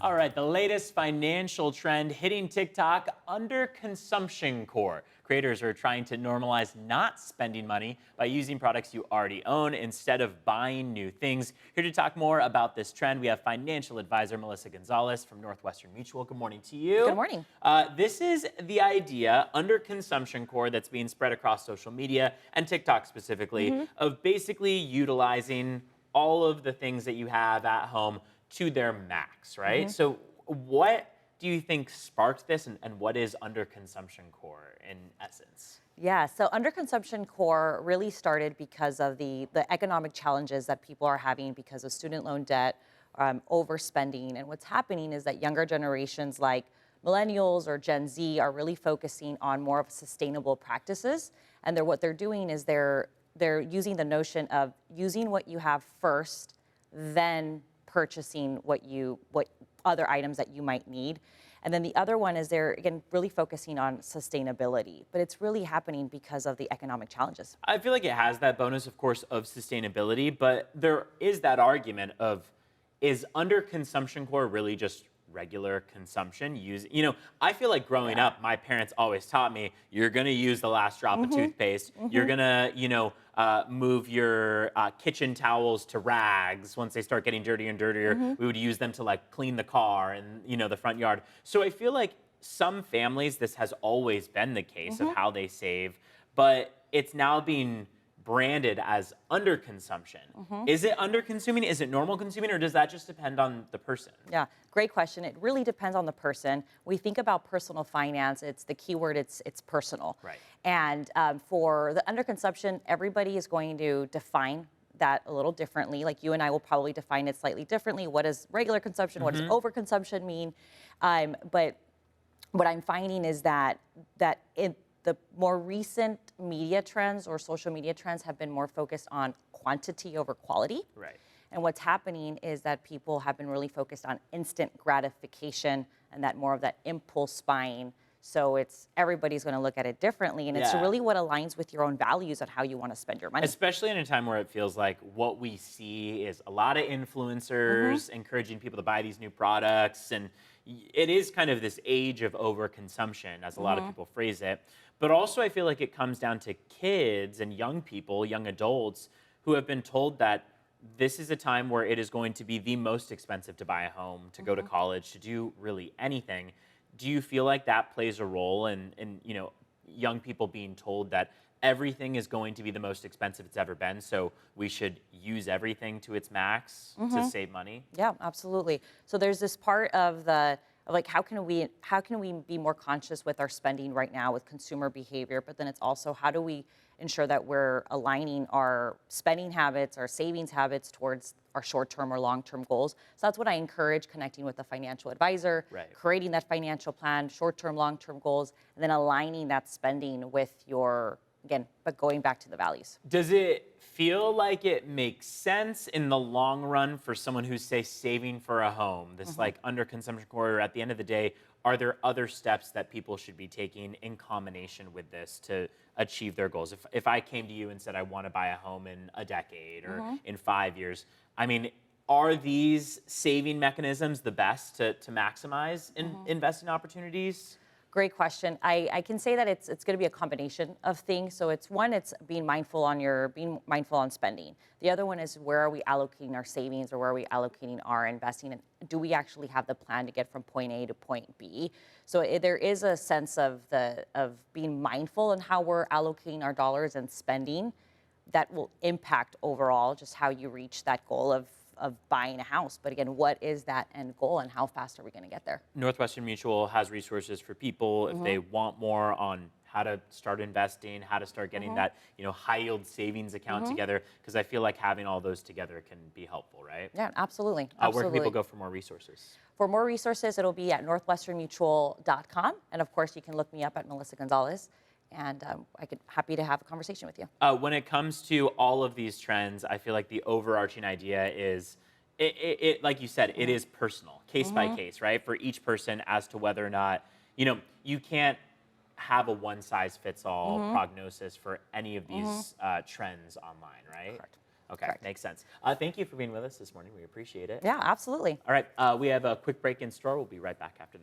All right, the latest financial trend hitting TikTok, underconsumption core. Creators are trying to normalize not spending money by using products you already own instead of buying new things. Here to talk more about this trend, we have financial advisor Melissa Gonzalez from Northwestern Mutual. Good morning to you. Good morning. This is the idea, underconsumption core, that's being spread across social media and TikTok specifically, of basically utilizing all of the things that you have at home to their max, right? So what do you think sparked this, and what is underconsumption core in essence? Yeah, so underconsumption core really started because of the economic challenges that people are having because of student loan debt, overspending. And what's happening is that younger generations like millennials or Gen Z are really focusing on more of sustainable practices. And what they're doing is they're using the notion of using what you have first, then purchasing what other items that you might need. And then the other one is they're, again, really focusing on sustainability. But it's really happening because of the economic challenges. I feel like it has that bonus, of course, of sustainability, but there is that argument of, is underconsumption core really just regular consumption? I feel like growing up, my parents always taught me, you're gonna use the last drop of toothpaste. You're gonna, move your kitchen towels to rags once they start getting dirtier and dirtier. We would use them to like clean the car and, the front yard. So I feel like some families, this has always been the case of how they save, but it's now being branded as underconsumption. Is it underconsuming? Is it normal consuming? Or does that just depend on the person? Yeah, great question. It really depends on the person. We think about personal finance. It's the key word. It's personal. Right. And for the underconsumption, everybody is going to define that a little differently. Like you and I will probably define it slightly differently. What does regular consumption? What does overconsumption mean? But what I'm finding is that the more recent media trends or social media trends have been more focused on quantity over quality. Right. And what's happening is that people have been really focused on instant gratification and that more of that impulse buying. So everybody's going to look at it differently. And it's really what aligns with your own values on how you want to spend your money. Especially in a time where it feels like what we see is a lot of influencers encouraging people to buy these new products. And it is kind of this age of overconsumption, as a lot of people phrase it. But also I feel like it comes down to kids and young people, young adults, who have been told that this is a time where it is going to be the most expensive to buy a home, to go to college, to do really anything. Do you feel like that plays a role in young people being told that everything is going to be the most expensive it's ever been, so we should use everything to its max to save money? Yeah, absolutely. So there's this part of how can we be more conscious with our spending right now with consumer behavior, but then it's also how do we ensure that we're aligning our spending habits, our savings habits towards our short-term or long-term goals. So that's what I encourage, connecting with a financial advisor, creating that financial plan, short-term, long-term goals, and then aligning that spending with but going back to the values. Does it feel like it makes sense in the long run for someone who's, say, saving for a home, this like underconsumption core? At the end of the day, are there other steps that people should be taking in combination with this to achieve their goals? If I came to you and said I want to buy a home in a decade or in 5 years, I mean, are these saving mechanisms the best to maximize investing opportunities? Great question. I can say that it's going to be a combination of things. So it's being mindful on spending. The other one is, where are we allocating our savings, or where are we allocating our investing, and do we actually have the plan to get from point A to point B? So there is a sense of being mindful in how we're allocating our dollars and spending that will impact overall just how you reach that goal of buying a house. But again, what is that end goal, and how fast are we going to get there? Northwestern Mutual has resources for people if they want more on how to start investing, how to start getting that high yield savings account together, because I feel like having all those together can be helpful, right? Yeah, absolutely. Where can people go for more resources? For more resources, it'll be at northwesternmutual.com. And of course, you can look me up at Melissa Gonzalez. And happy to have a conversation with you. When it comes to all of these trends, I feel like the overarching idea is, it like you said, it is personal, case by case, right? For each person, as to whether or not, you can't have a one-size-fits-all prognosis for any of these trends online, right? Correct. Okay, Correct. makes sense. Thank you for being with us this morning. We appreciate it. Yeah, absolutely. All right, we have a quick break in store. We'll be right back after this.